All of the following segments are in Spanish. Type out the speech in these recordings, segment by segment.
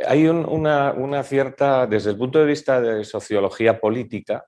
Hay una cierta, desde el punto de vista de sociología política,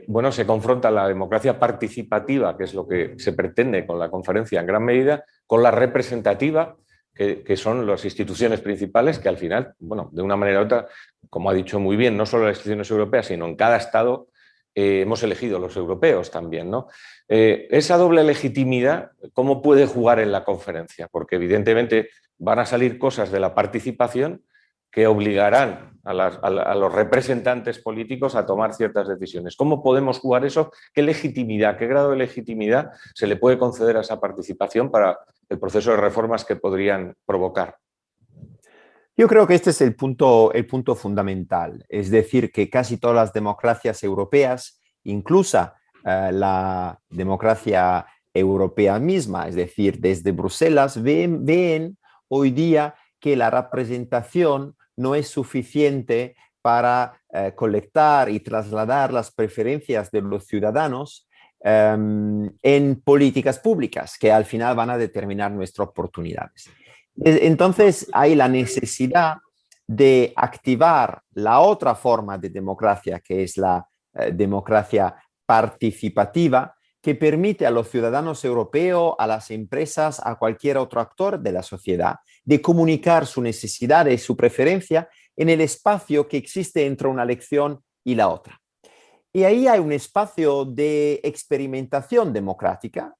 bueno, se confronta la democracia participativa, que es lo que se pretende con la conferencia en gran medida, con la representativa, que son las instituciones principales, que al final, bueno, de una manera u otra, como ha dicho muy bien, no solo las instituciones europeas, sino en cada Estado hemos elegido los europeos también, ¿no? Esa doble legitimidad, ¿cómo puede jugar en la conferencia? Porque evidentemente van a salir cosas de la participación que obligarán a los representantes políticos a tomar ciertas decisiones. ¿Cómo podemos jugar eso? ¿Qué legitimidad, qué grado de legitimidad se le puede conceder a esa participación para el proceso de reformas que podrían provocar? Yo creo que este es el punto fundamental, es decir, que casi todas las democracias europeas, incluso la democracia europea misma, es decir, desde Bruselas, ven hoy día que la representación no es suficiente para colectar y trasladar las preferencias de los ciudadanos en políticas públicas que al final van a determinar nuestras oportunidades. Entonces hay la necesidad de activar la otra forma de democracia, que es la democracia participativa, que permite a los ciudadanos europeos, a las empresas, a cualquier otro actor de la sociedad, de comunicar su necesidad y su preferencia en el espacio que existe entre una elección y la otra. Y ahí hay un espacio de experimentación democrática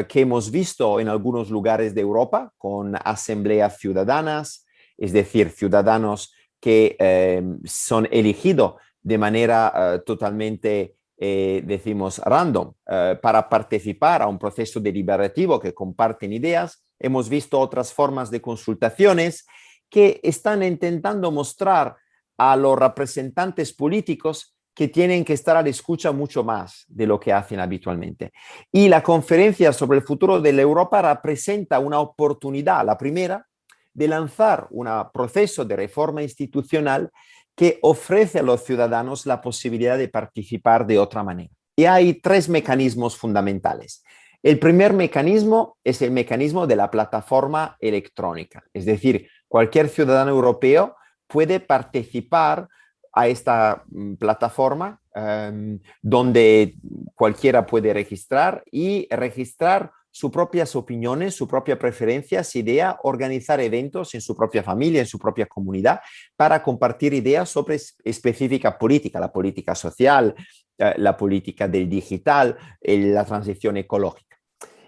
que hemos visto en algunos lugares de Europa con asambleas ciudadanas, es decir, ciudadanos que son elegidos de manera totalmente, decimos, random para participar a un proceso deliberativo que comparten ideas. Hemos visto otras formas de consultaciones que están intentando mostrar a los representantes políticos que tienen que estar a la escucha mucho más de lo que hacen habitualmente. Y la conferencia sobre el futuro de la Europa representa una oportunidad, la primera, de lanzar un proceso de reforma institucional que ofrece a los ciudadanos la posibilidad de participar de otra manera. Y hay tres mecanismos fundamentales. El primer mecanismo es el mecanismo de la plataforma electrónica, es decir, cualquier ciudadano europeo puede participar a esta plataforma donde cualquiera puede registrar y registrar sus propias opiniones, sus propias preferencias, ideas, organizar eventos en su propia familia, en su propia comunidad, para compartir ideas sobre específica política, la política social, la política del digital, la transición ecológica.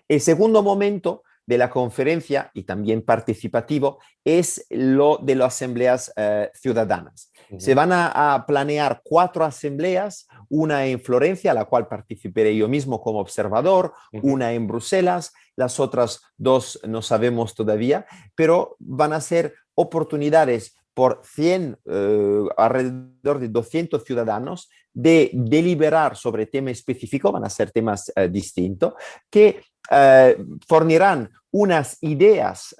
El segundo momento de la conferencia, y también participativo, es lo de las asambleas ciudadanas. Se van a planear 4 asambleas, una en Florencia, a la cual participaré yo mismo como observador, una en Bruselas, las otras 2 no sabemos todavía, pero van a ser oportunidades por alrededor de 200 ciudadanos de deliberar sobre temas específicos, van a ser temas distintos, que fornirán unas ideas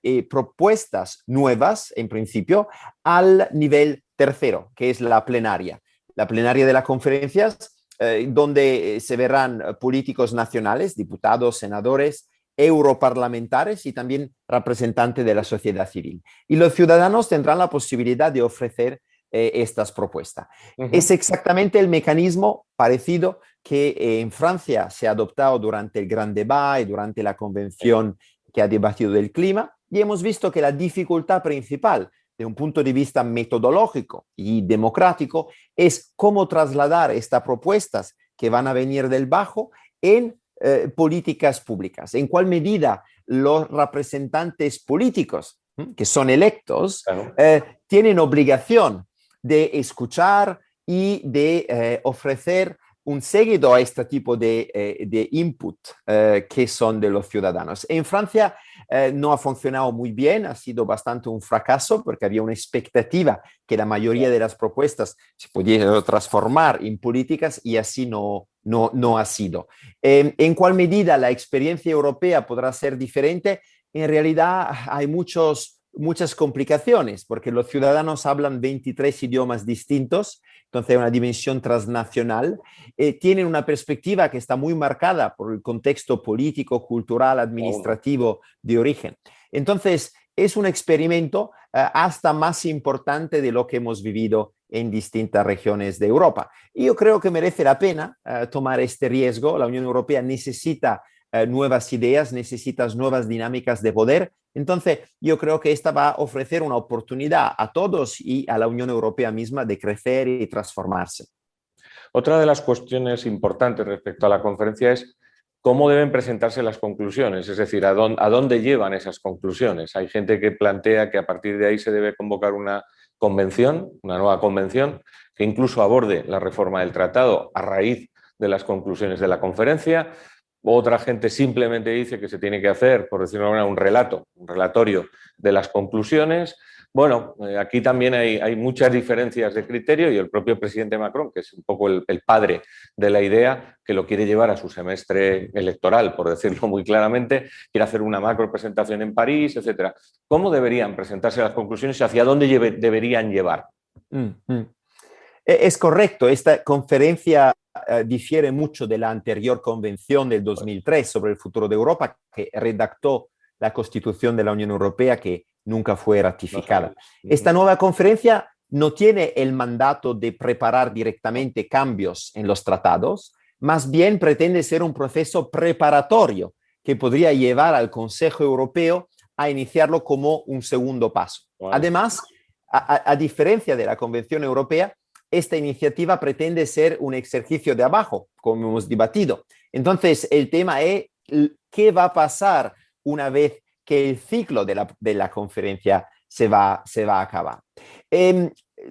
y propuestas nuevas, en principio, al nivel tercero, que es la plenaria. La plenaria de las conferencias, donde se verán políticos nacionales, diputados, senadores, europarlamentares y también representantes de la sociedad civil. Y los ciudadanos tendrán la posibilidad de ofrecer estas propuestas. Es exactamente el mecanismo parecido que en Francia se ha adoptado durante el Gran Debate y durante la convención que ha debatido del clima, y hemos visto que la dificultad principal de un punto de vista metodológico y democrático es cómo trasladar estas propuestas que van a venir del bajo en políticas públicas. En cuál medida los representantes políticos que son electos Claro. Tienen obligación de escuchar y de ofrecer un seguido a este tipo de input que son de los ciudadanos. En Francia no ha funcionado muy bien, ha sido bastante un fracaso porque había una expectativa que la mayoría de las propuestas se pudieran transformar en políticas y así no ha sido. ¿En cuál medida la experiencia europea podrá ser diferente? En realidad hay muchas complicaciones porque los ciudadanos hablan 23 idiomas distintos, entonces hay una dimensión transnacional, tienen una perspectiva que está muy marcada por el contexto político, cultural, administrativo de origen. Entonces, es un experimento hasta más importante de lo que hemos vivido en distintas regiones de Europa. Y yo creo que merece la pena tomar este riesgo. La Unión Europea necesita nuevas ideas, necesita nuevas dinámicas de poder. Entonces, yo creo que esta va a ofrecer una oportunidad a todos y a la Unión Europea misma de crecer y transformarse. Otra de las cuestiones importantes respecto a la conferencia es cómo deben presentarse las conclusiones, es decir, a dónde llevan esas conclusiones. Hay gente que plantea que a partir de ahí se debe convocar una convención, una nueva convención, que incluso aborde la reforma del tratado a raíz de las conclusiones de la conferencia. Otra gente simplemente dice que se tiene que hacer, por decirlo de alguna manera, un relatorio de las conclusiones. Bueno, aquí también hay muchas diferencias de criterio y el propio presidente Macron, que es un poco el padre de la idea, que lo quiere llevar a su semestre electoral, por decirlo muy claramente, quiere hacer una macro presentación en París, etc. ¿Cómo deberían presentarse las conclusiones y hacia dónde deberían llevar? Es correcto, esta conferencia difiere mucho de la anterior convención del 2003 sobre el futuro de Europa, que redactó la Constitución de la Unión Europea, que nunca fue ratificada. Esta nueva conferencia no tiene el mandato de preparar directamente cambios en los tratados, más bien pretende ser un proceso preparatorio que podría llevar al Consejo Europeo a iniciarlo como un segundo paso. Wow. Además, a diferencia de la Convención Europea, esta iniciativa pretende ser un ejercicio de abajo, como hemos debatido. Entonces, el tema es qué va a pasar una vez que el ciclo de la conferencia se va a acabar.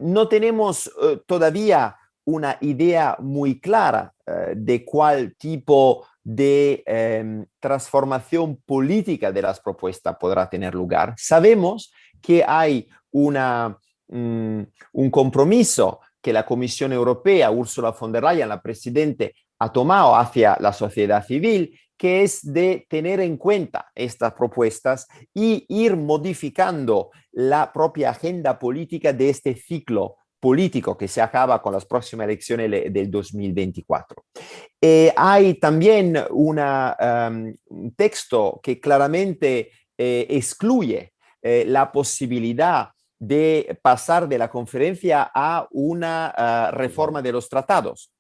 No tenemos todavía una idea muy clara de cuál tipo de transformación política de las propuestas podrá tener lugar. Sabemos que hay un compromiso que la Comisión Europea, Ursula von der Leyen, la presidente, ha tomado hacia la sociedad civil, que es de tener en cuenta estas propuestas y ir modificando la propia agenda política de este ciclo político que se acaba con las próximas elecciones del 2024. Hay también un texto que claramente excluye la posibilidad de pasar de la conferencia a una reforma de los tratados,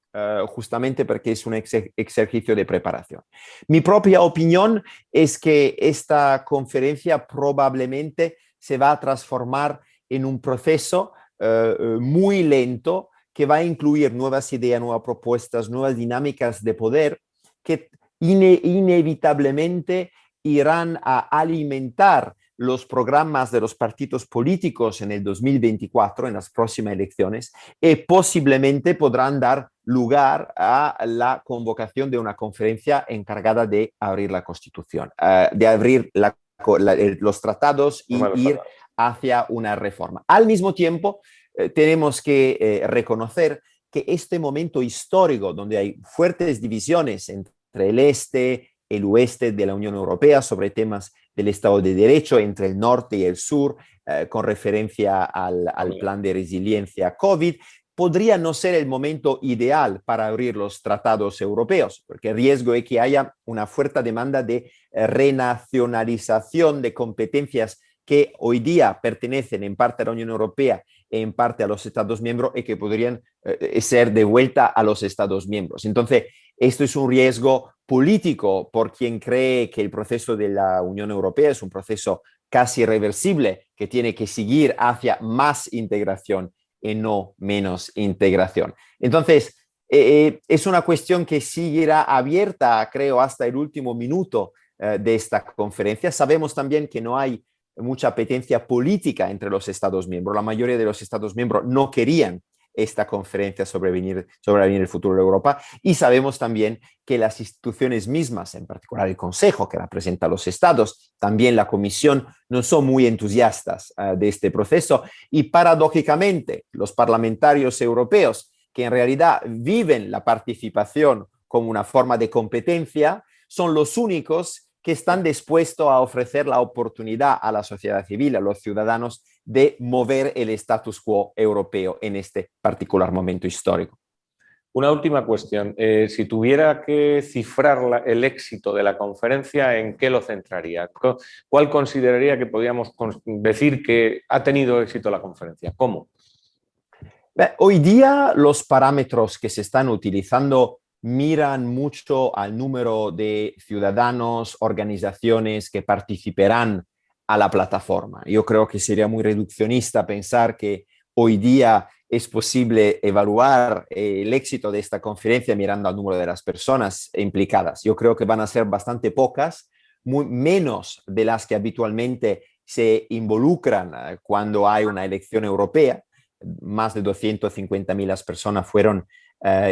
justamente porque es un ejercicio de preparación. Mi propia opinión es que esta conferencia probablemente se va a transformar en un proceso muy lento que va a incluir nuevas ideas, nuevas propuestas, nuevas dinámicas de poder que inevitablemente irán a alimentar los programas de los partidos políticos en el 2024, en las próximas elecciones, y posiblemente podrán dar lugar a la convocación de una conferencia encargada de abrir la Constitución, de abrir los tratados y ir hacia una reforma. Al mismo tiempo, tenemos que reconocer que este momento histórico, donde hay fuertes divisiones entre el este, el oeste de la Unión Europea sobre temas del Estado de Derecho, entre el norte y el sur, con referencia al plan de resiliencia COVID, podría no ser el momento ideal para abrir los tratados europeos, porque el riesgo es que haya una fuerte demanda de renacionalización de competencias que hoy día pertenecen en parte a la Unión Europea y en parte a los Estados miembros y que podrían ser de vuelta a los Estados miembros. Entonces, esto es un riesgo político por quien cree que el proceso de la Unión Europea es un proceso casi irreversible que tiene que seguir hacia más integración y no menos integración. Entonces, es una cuestión que seguirá abierta, creo, hasta el último minuto de esta conferencia. Sabemos también que no hay mucha apetencia política entre los Estados miembros. La mayoría de los Estados miembros no querían esta conferencia sobre el futuro de Europa, y sabemos también que las instituciones mismas, en particular el Consejo, que representa a los Estados, también la Comisión, no son muy entusiastas de este proceso, y paradójicamente los parlamentarios europeos, que en realidad viven la participación como una forma de competencia, son los únicos que están dispuestos a ofrecer la oportunidad a la sociedad civil, a los ciudadanos, de mover el status quo europeo en este particular momento histórico. Una última cuestión. Si tuviera que cifrar el éxito de la conferencia, ¿en qué lo centraría? ¿Cuál consideraría que podríamos decir que ha tenido éxito la conferencia? ¿Cómo? Hoy día los parámetros que se están utilizando miran mucho al número de ciudadanos, organizaciones que participarán a la plataforma. Yo creo que sería muy reduccionista pensar que hoy día es posible evaluar el éxito de esta conferencia mirando al número de las personas implicadas. Yo creo que van a ser bastante pocas, menos de las que habitualmente se involucran cuando hay una elección europea. Más de 250.000 personas fueron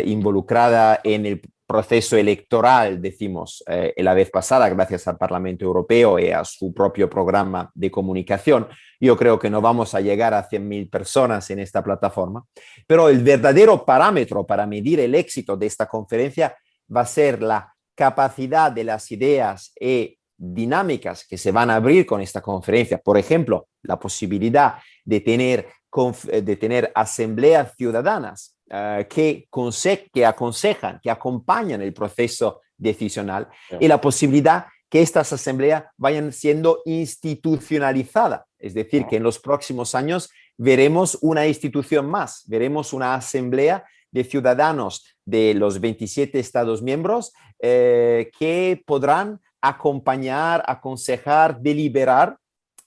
involucradas en el proceso electoral, decimos, la vez pasada, gracias al Parlamento Europeo y a su propio programa de comunicación. Yo creo que no vamos a llegar a 100.000 personas en esta plataforma, pero el verdadero parámetro para medir el éxito de esta conferencia va a ser la capacidad de las ideas y dinámicas que se van a abrir con esta conferencia. Por ejemplo, la posibilidad de tener asambleas ciudadanas que aconsejan, que acompañan el proceso decisional y la posibilidad que estas asambleas vayan siendo institucionalizadas. Es decir, que en los próximos años veremos una institución más, veremos una asamblea de ciudadanos de los 27 Estados miembros que podrán acompañar, aconsejar, deliberar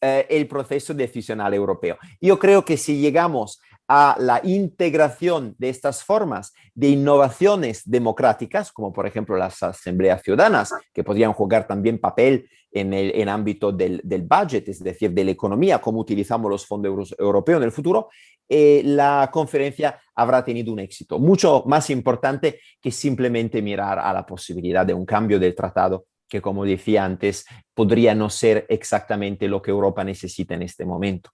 el proceso decisional europeo. Yo creo que si llegamos a la integración de estas formas de innovaciones democráticas, como por ejemplo las asambleas ciudadanas, que podrían jugar también papel en el ámbito del budget, es decir, de la economía, cómo utilizamos los fondos europeos en el futuro, la conferencia habrá tenido un éxito mucho más importante que simplemente mirar a la posibilidad de un cambio del tratado que, como decía antes, podría no ser exactamente lo que Europa necesita en este momento.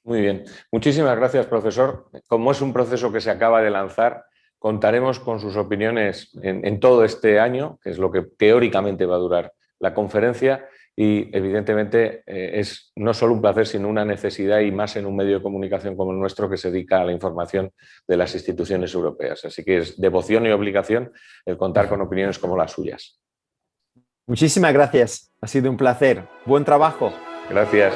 Muy bien. Muchísimas gracias, profesor. Como es un proceso que se acaba de lanzar, contaremos con sus opiniones en todo este año, que es lo que teóricamente va a durar la conferencia, y evidentemente es no solo un placer, sino una necesidad, y más en un medio de comunicación como el nuestro que se dedica a la información de las instituciones europeas. Así que es devoción y obligación el contar con opiniones como las suyas. Muchísimas gracias. Ha sido un placer. Buen trabajo. Gracias.